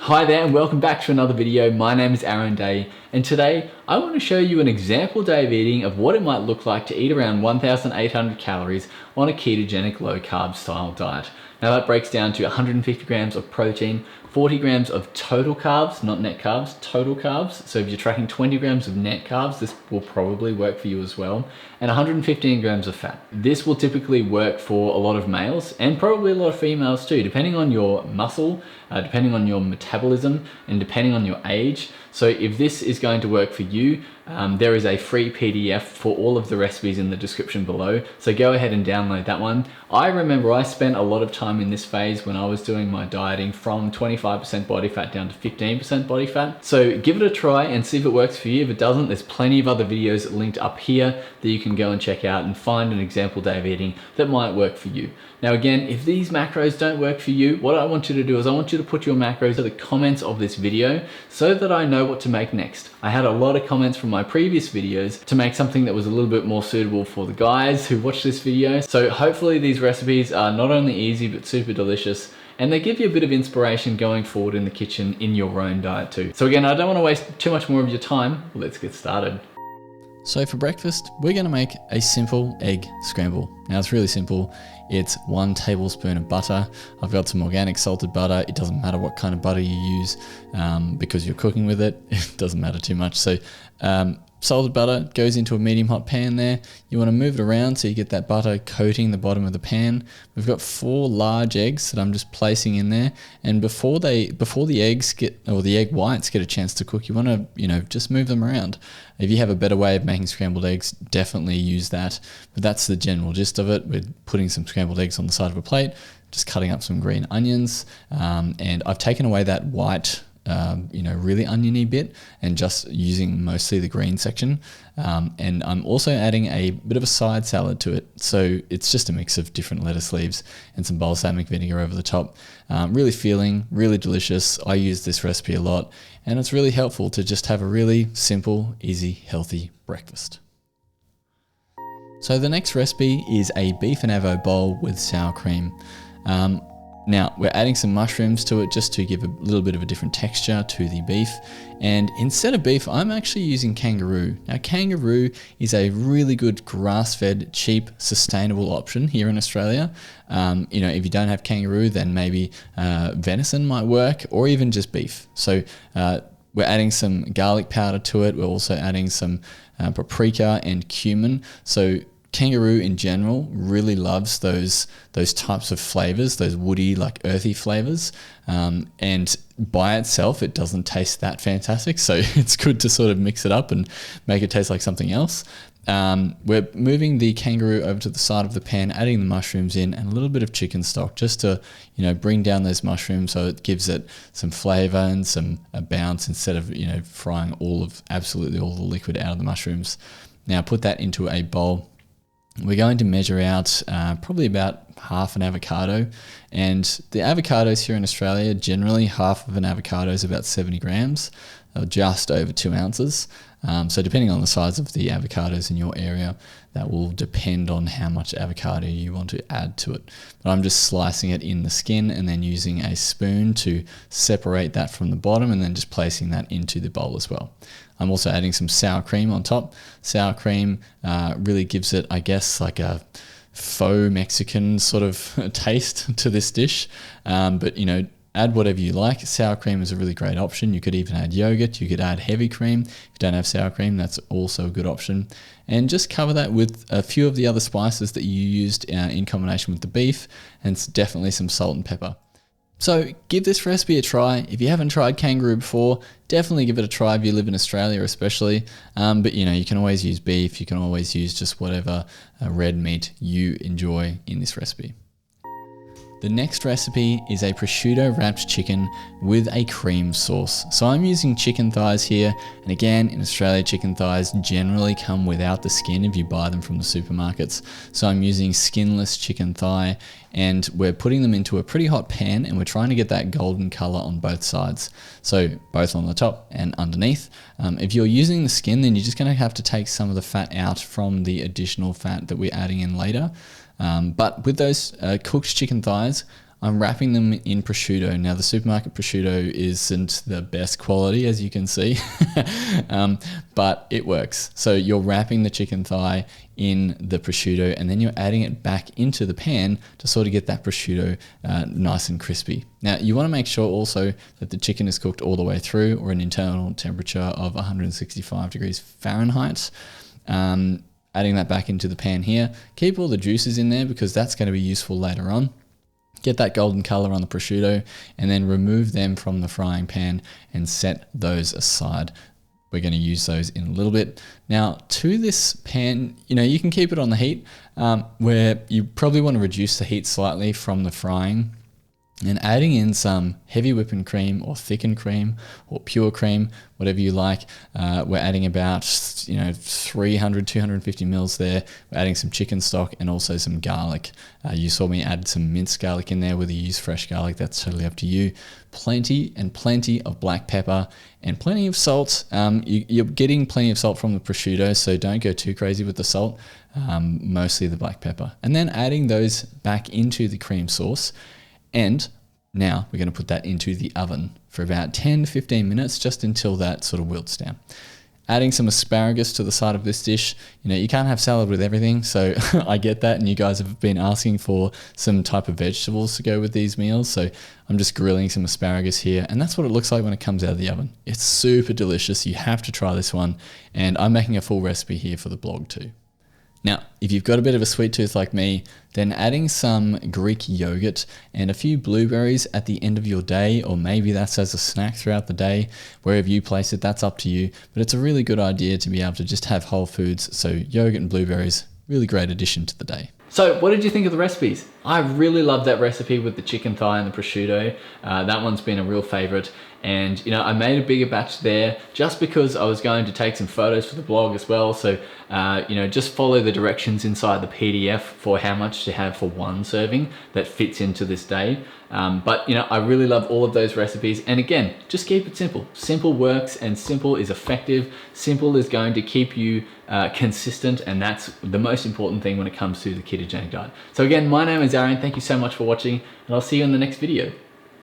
Hi there and welcome back to another video. My name is Aaron Day and today I want to show you an example day of eating of what it might look like to eat around 1,800 calories on a ketogenic low carb style diet. Now that breaks down to 150 grams of protein, 40 grams of total carbs, not net carbs, total carbs. So if you're tracking 20 grams of net carbs, this will probably work for you as well. And 115 grams of fat. This will typically work for a lot of males and probably a lot of females too, depending on your muscle, depending on your metabolism, and depending on your age. So if this is going to work for you, there is a free PDF for all of the recipes in the description below. So go ahead and download that one. I remember I spent a lot of time in this phase when I was doing my dieting from 25% body fat down to 15% body fat. So give it a try and see if it works for you. If it doesn't, there's plenty of other videos linked up here that you can go and check out and find an example day of eating that might work for you. Now again, if these macros don't work for you, what I want you to do is I want you to put your macros in the comments of this video so that I know what to make next. I had a lot of comments from my previous videos to make something that was a little bit more suitable for the guys who watch this video. So hopefully these recipes are not only easy but super delicious, and they give you a bit of inspiration going forward in the kitchen in your own diet too. So again, I don't want to waste too much more of your time. Let's get started. So for breakfast, we're going to make a simple egg scramble. Now it's really simple. It's 1 tablespoon of butter. I've got some organic salted butter. It doesn't matter what kind of butter you use because you're cooking with it. It doesn't matter too much. So salted butter goes into a medium hot pan there. You want to move it around so you get that butter coating the bottom of the pan. We've got 4 large eggs that I'm just placing in there. And before the eggs get, or the egg whites get a chance to cook, you want to, just move them around. If you have a better way of making scrambled eggs, definitely use that. But that's the general gist of it. We're putting some scrambled eggs on the side of a plate, just cutting up some green onions. And I've taken away that white really oniony bit and just using mostly the green section. And I'm also adding a bit of a side salad to it. So it's just a mix of different lettuce leaves and some balsamic vinegar over the top. Really filling, really delicious. I use this recipe a lot and it's really helpful to just have a really simple, easy, healthy breakfast. So the next recipe is a beef and avo bowl with sour cream. Now we're adding some mushrooms to it just to give a little bit of a different texture to the beef. And instead of beef, I'm actually using kangaroo. Now kangaroo is a really good grass-fed, cheap, sustainable option here in Australia. If you don't have kangaroo, then maybe venison might work, or even just beef. So we're adding some garlic powder to it. We're also adding some paprika and cumin. So kangaroo in general really loves those types of flavors, those woody, like earthy flavors. And by itself, it doesn't taste that fantastic. So it's good to sort of mix it up and make it taste like something else. We're moving the kangaroo over to the side of the pan, adding the mushrooms in and a little bit of chicken stock just to, bring down those mushrooms so it gives it some flavor and some bounce instead of, frying absolutely all the liquid out of the mushrooms. Now put that into a bowl. We're going to measure out probably about half an avocado, and the avocados here in Australia, generally half of an avocado is about 70 grams, or just over 2 ounces. So depending on the size of the avocados in your area, that will depend on how much avocado you want to add to it. But I'm just slicing it in the skin and then using a spoon to separate that from the bottom and then just placing that into the bowl as well. I'm also adding some sour cream on top. Sour cream really gives it, I guess, like a faux Mexican sort of taste to this dish. But add whatever you like. Sour cream is a really great option. You could even add yogurt. You could add heavy cream. If you don't have sour cream, that's also a good option. And just cover that with a few of the other spices that you used in combination with the beef, and definitely some salt and pepper. So give this recipe a try. If you haven't tried kangaroo before, definitely give it a try if you live in Australia especially. But you can always use beef. You can always use just whatever red meat you enjoy in this recipe. The next recipe is a prosciutto wrapped chicken with a cream sauce. So I'm using chicken thighs here, and again in Australia chicken thighs generally come without the skin if you buy them from the supermarkets. So I'm using skinless chicken thigh, and we're putting them into a pretty hot pan and we're trying to get that golden color on both sides. So both on the top and underneath. If you're using the skin, then you're just going to have to take some of the fat out from the additional fat that we're adding in later. But with those cooked chicken thighs, I'm wrapping them in prosciutto. Now the supermarket prosciutto isn't the best quality, as you can see, but it works. So you're wrapping the chicken thigh in the prosciutto and then you're adding it back into the pan to sort of get that prosciutto nice and crispy. Now you want to make sure also that the chicken is cooked all the way through, or an internal temperature of 165 degrees Fahrenheit. Adding that back into the pan here. Keep all the juices in there because that's going to be useful later on. Get that golden color on the prosciutto and then remove them from the frying pan and set those aside. We're going to use those in a little bit. Now to this pan, you can keep it on the heat where you probably want to reduce the heat slightly from the frying, and adding in some heavy whipping cream or thickened cream or pure cream, whatever you like. We're adding about 300, 250 mils there. We're adding some chicken stock and also some garlic. You saw me add some minced garlic in there, whether you use fresh garlic, that's totally up to you. Plenty of black pepper and plenty of salt. You're getting plenty of salt from the prosciutto, so don't go too crazy with the salt, mostly the black pepper. And then adding those back into the cream sauce. And now we're going to put that into the oven for about 10 to 15 minutes, just until that sort of wilts down. Adding some asparagus to the side of this dish. You can't have salad with everything, so I get that, and you guys have been asking for some type of vegetables to go with these meals, so I'm just grilling some asparagus here, and that's what it looks like when it comes out of the oven. It's super delicious. You have to try this one, and I'm making a full recipe here for the blog too. Now, if you've got a bit of a sweet tooth like me, then adding some Greek yogurt and a few blueberries at the end of your day, or maybe that's as a snack throughout the day, wherever you place it, that's up to you. But it's a really good idea to be able to just have whole foods. So yogurt and blueberries, really great addition to the day. So what did you think of the recipes? I really love that recipe with the chicken thigh and the prosciutto. That one's been a real favorite. And I made a bigger batch there just because I was going to take some photos for the blog as well. So, just follow the directions inside the PDF for how much to have for one serving that fits into this day. But I really love all of those recipes. And again, just keep it simple. Simple works and simple is effective. Simple is going to keep you consistent, and that's the most important thing when it comes to the ketogenic diet. So again, my name is Aaron. Thank you so much for watching, and I'll see you in the next video.